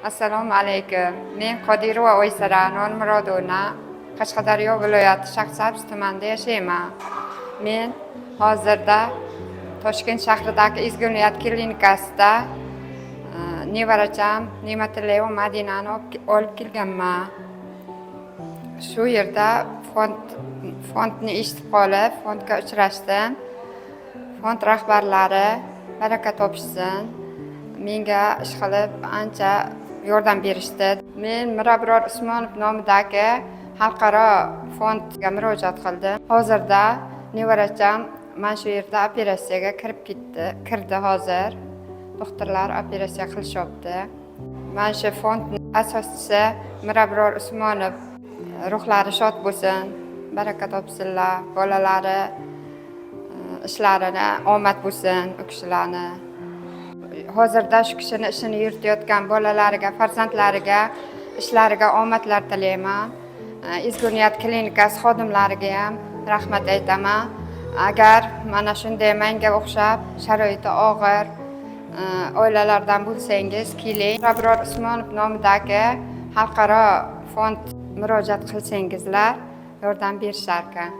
Assalomu alaykum. Men Qodirova Oysara Nurmurodovna, Qashqadaryo viloyati Shaxsabz tumanida yashayman. Men hozirda Toshkent shahridagi Ezgu niyat klinikasida nevaracham Ne'matillayeva Madinani olib kelganman. Shu yerda fondni eshitib qolib, fondga uchrashdim. Fond rahbarlari baraka topishsin. Menga ishqilib ancha yordam berishdi. Men Mirabror Usmonov nomidagi xalqaro fondga murojaat qildim. Hozirda nevaracham mana shu yerda operatsiyaga kirdi hozir. Doktorlar operatsiya qilishyapti. Mana shu fondning asoschisi Mirabror Usmonov ruhlari shod bo'lsin, baraka topsinlar, bolalari ishlarini omad bo'lsin u kishilarni. Hozirda shu kishini ishini yuritayotgan bolalariga, farzandlariga, ishlariga omadlar tilayman. Ezgu niyat klinikasi xodimlariga ham rahmat aytaman. Agar mana shunday menga o'xshab sharoiti og'ir oilalardan bo'lsangiz, keling. Mirabror Usmonov nomidagi xalqaro fond murojaat qilsangizlar, yordam berishar ekan.